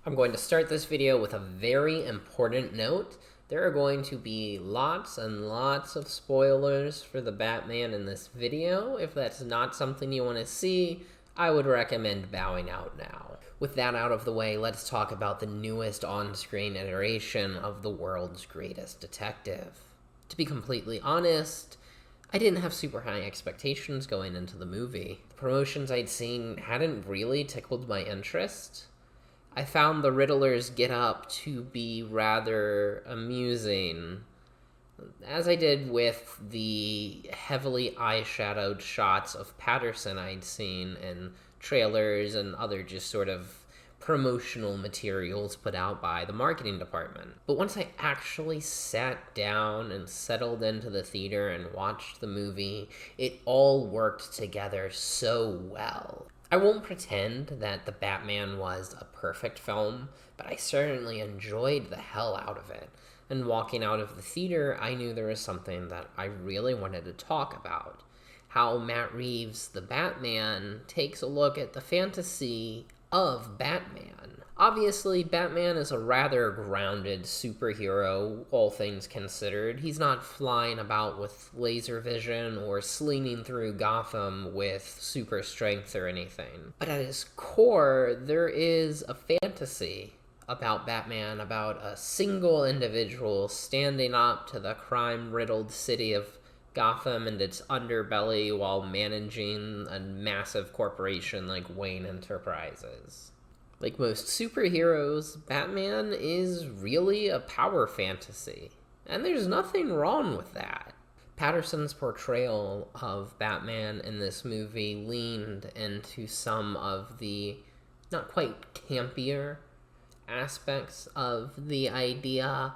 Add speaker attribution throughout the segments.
Speaker 1: I'm going to start this video with a very important note. There are going to be lots and lots of spoilers for the Batman in this video. If that's not something you want to see, I would recommend bowing out now. With that out of the way, let's talk about the newest on-screen iteration of the world's greatest detective. To be completely honest, I didn't have super high expectations going into the movie. The promotions I'd seen hadn't really tickled my interest. I found the Riddler's get-up to be rather amusing, as I did with the heavily eyeshadowed shots of Patterson I'd seen in trailers and other just sort of promotional materials put out by the marketing department. But once I actually sat down and settled into the theater and watched the movie, it all worked together so well. I won't pretend that The Batman was a perfect film, but I certainly enjoyed the hell out of it. And walking out of the theater, I knew there was something that I really wanted to talk about. How Matt Reeves The Batman takes a look at the fantasy of Batman. Obviously, Batman is a rather grounded superhero, all things considered. He's not flying about with laser vision or slinging through Gotham with super strength or anything. But at his core, there is a fantasy about Batman, about a single individual standing up to the crime-riddled city of Gotham and its underbelly while managing a massive corporation like Wayne Enterprises. Like most superheroes, Batman is really a power fantasy, and there's nothing wrong with that. Patterson's portrayal of Batman in this movie leaned into some of the not quite campier aspects of the idea,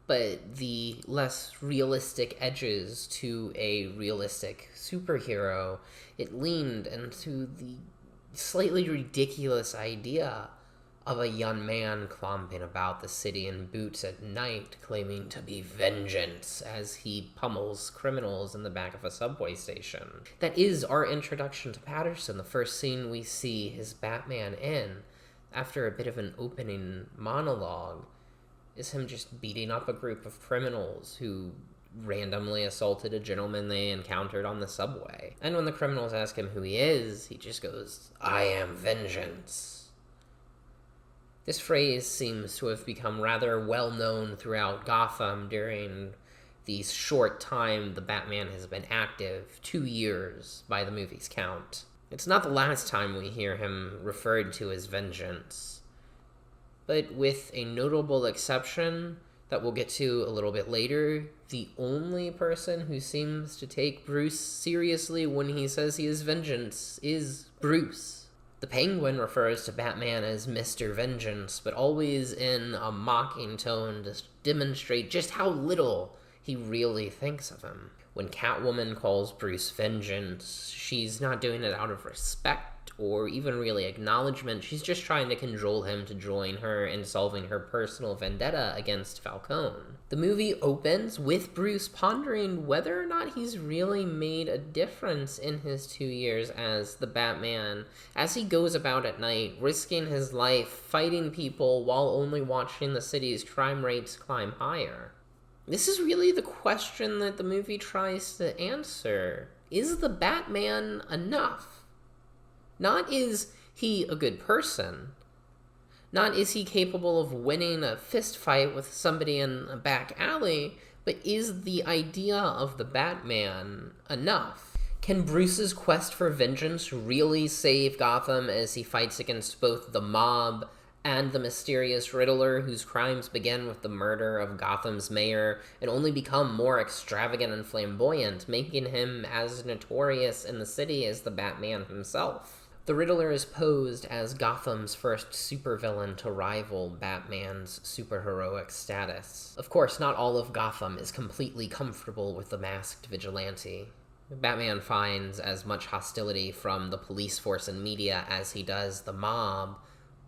Speaker 1: but the less realistic edges to a realistic superhero. It leaned into the slightly ridiculous idea of a young man clomping about the city in boots at night, claiming to be vengeance as he pummels criminals in the back of a subway station. That is our introduction to Patterson, the first scene we see his Batman in, after a bit of an opening monologue, is him just beating up a group of criminals who randomly assaulted a gentleman they encountered on the subway. And when the criminals ask him who he is, he just goes, "I am vengeance." This phrase seems to have become rather well known throughout Gotham during the short time the Batman has been active, 2 years by the movie's count. It's not the last time we hear him referred to as vengeance, but with a notable exception that we'll get to a little bit later, the only person who seems to take Bruce seriously when he says he is vengeance is Bruce. The Penguin refers to Batman as Mr. Vengeance, but always in a mocking tone to demonstrate just how little he really thinks of him. When Catwoman calls Bruce Vengeance, she's not doing it out of respect or even really acknowledgement. She's just trying to cajole him to join her in solving her personal vendetta against Falcone. The movie opens with Bruce pondering whether or not he's really made a difference in his 2 years as the Batman, as he goes about at night, risking his life, fighting people while only watching the city's crime rates climb higher. This is really the question that the movie tries to answer. Is the Batman enough? Not is he a good person. Not is he capable of winning a fist fight with somebody in a back alley, but is the idea of the Batman enough? Can Bruce's quest for vengeance really save Gotham as he fights against both the mob and the mysterious Riddler, whose crimes begin with the murder of Gotham's mayor and only become more extravagant and flamboyant, making him as notorious in the city as the Batman himself? The Riddler is posed as Gotham's first supervillain to rival Batman's superheroic status. Of course, not all of Gotham is completely comfortable with the masked vigilante. Batman finds as much hostility from the police force and media as he does the mob,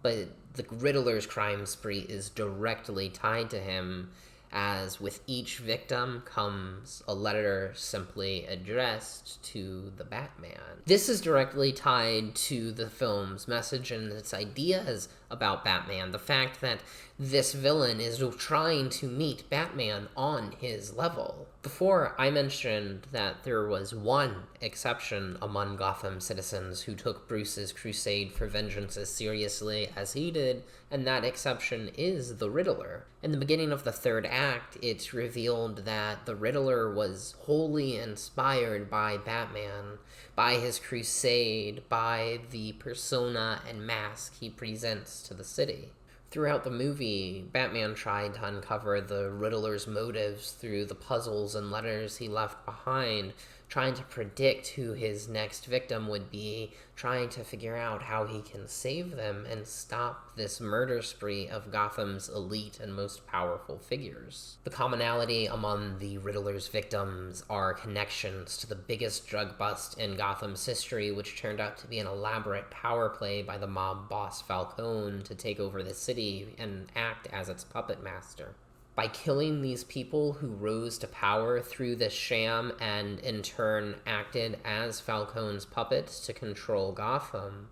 Speaker 1: but the Riddler's crime spree is directly tied to him, as with each victim comes a letter simply addressed to the Batman. This is directly tied to the film's message and its ideas about Batman. The fact that this villain is trying to meet Batman on his level. Before, I mentioned that there was one exception among Gotham citizens who took Bruce's crusade for vengeance as seriously as he did, and that exception is the Riddler. In the beginning of the third act, it's revealed that the Riddler was wholly inspired by Batman, by his crusade, by the persona and mask he presents to the city. Throughout the movie, Batman tried to uncover the Riddler's motives through the puzzles and letters he left behind, trying to predict who his next victim would be, trying to figure out how he can save them and stop this murder spree of Gotham's elite and most powerful figures. The commonality among the Riddler's victims are connections to the biggest drug bust in Gotham's history, which turned out to be an elaborate power play by the mob boss Falcone to take over the city and act as its puppet master. By killing these people who rose to power through this sham and in turn acted as Falcone's puppets to control Gotham,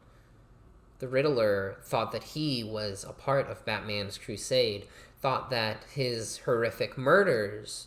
Speaker 1: the Riddler thought that he was a part of Batman's crusade, thought that his horrific murders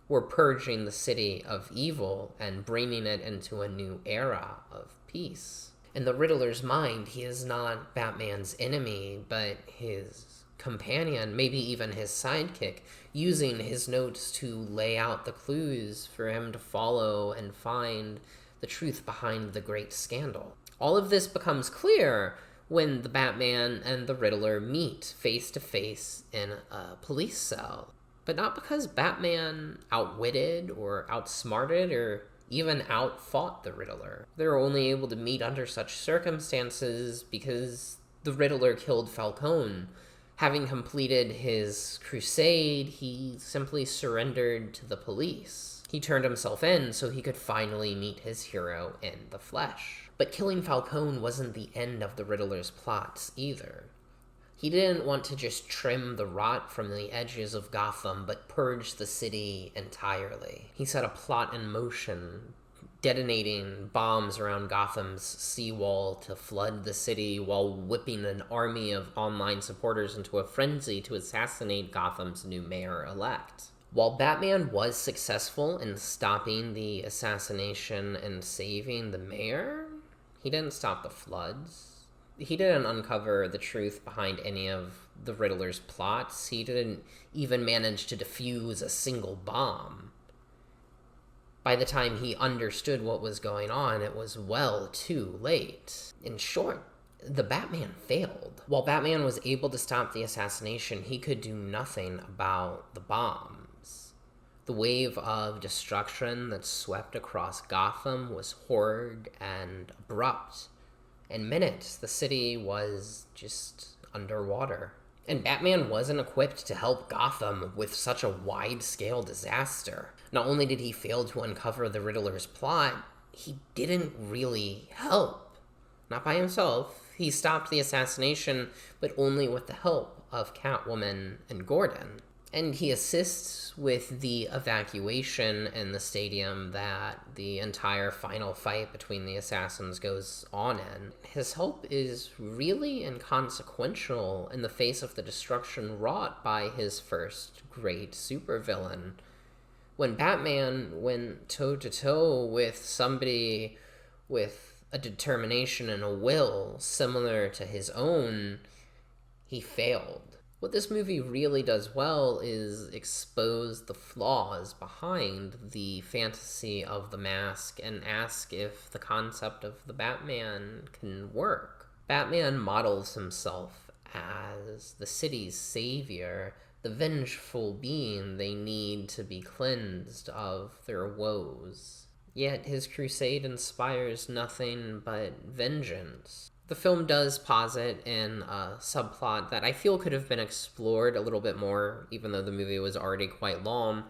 Speaker 1: were purging the city of evil and bringing it into a new era of peace. In the Riddler's mind, he is not Batman's enemy, but his companion, maybe even his sidekick, using his notes to lay out the clues for him to follow and find the truth behind the great scandal. All of this becomes clear when the Batman and the Riddler meet face to face in a police cell. But not because Batman outwitted or outsmarted or even outfought the Riddler. They're only able to meet under such circumstances because the Riddler killed Falcone. Having completed his crusade, he simply surrendered to the police. He turned himself in so he could finally meet his hero in the flesh. But killing Falcone wasn't the end of the Riddler's plots either. He didn't want to just trim the rot from the edges of Gotham, but purge the city entirely. He set a plot in motion, detonating bombs around Gotham's seawall to flood the city while whipping an army of online supporters into a frenzy to assassinate Gotham's new mayor-elect. While Batman was successful in stopping the assassination and saving the mayor, he didn't stop the floods. He didn't uncover the truth behind any of the Riddler's plots. He didn't even manage to defuse a single bomb. By the time he understood what was going on, it was well too late. In short, the Batman failed. While Batman was able to stop the assassination, he could do nothing about the bombs. The wave of destruction that swept across Gotham was horrid and abrupt. In minutes, the city was just underwater. And Batman wasn't equipped to help Gotham with such a wide-scale disaster. Not only did he fail to uncover the Riddler's plot, he didn't really help. Not by himself. He stopped the assassination, but only with the help of Catwoman and Gordon. And he assists with the evacuation in the stadium that the entire final fight between the assassins goes on in. His help is really inconsequential in the face of the destruction wrought by his first great supervillain. When Batman went toe-to-toe with somebody with a determination and a will similar to his own, he failed. What this movie really does well is expose the flaws behind the fantasy of the mask and ask if the concept of the Batman can work. Batman models himself as the city's savior, the vengeful being they need to be cleansed of their woes. Yet his crusade inspires nothing but vengeance. The film does posit in a subplot that I feel could have been explored a little bit more, even though the movie was already quite long,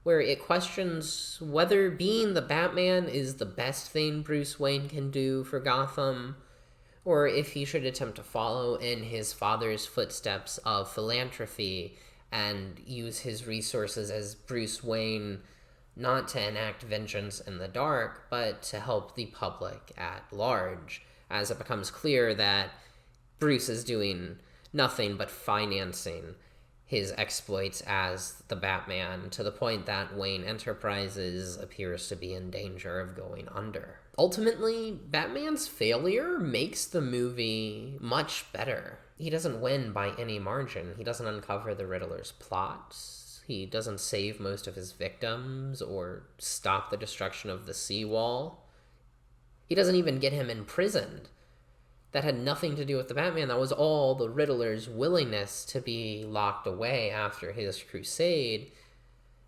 Speaker 1: where it questions whether being the Batman is the best thing Bruce Wayne can do for Gotham, or if he should attempt to follow in his father's footsteps of philanthropy and use his resources as Bruce Wayne not to enact vengeance in the dark, but to help the public at large, as it becomes clear that Bruce is doing nothing but financing his exploits as the Batman, to the point that Wayne Enterprises appears to be in danger of going under. Ultimately, Batman's failure makes the movie much better. He doesn't win by any margin. He doesn't uncover the Riddler's plots. He doesn't save most of his victims or stop the destruction of the seawall. He doesn't even get him imprisoned. That had nothing to do with the Batman. That was all the Riddler's willingness to be locked away after his crusade.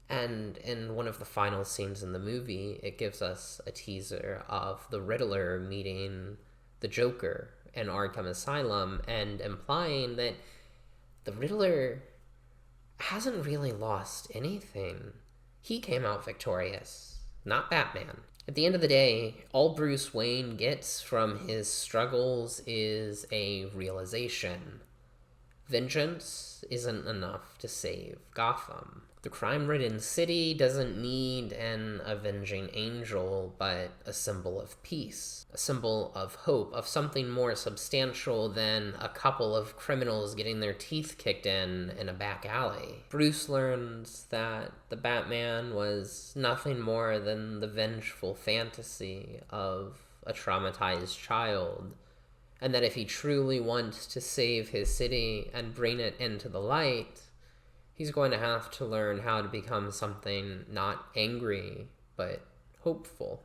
Speaker 1: And in one of the final scenes in the movie, it gives us a teaser of the Riddler meeting the Joker in Arkham Asylum, and implying that the Riddler hasn't really lost anything. He came out victorious, not Batman. At the end of the day, all Bruce Wayne gets from his struggles is a realization. Vengeance isn't enough to save Gotham. The crime-ridden city doesn't need an avenging angel, but a symbol of peace, a symbol of hope, of something more substantial than a couple of criminals getting their teeth kicked in a back alley. Bruce learns that the Batman was nothing more than the vengeful fantasy of a traumatized child, and that if he truly wants to save his city and bring it into the light, he's going to have to learn how to become something not angry, but hopeful.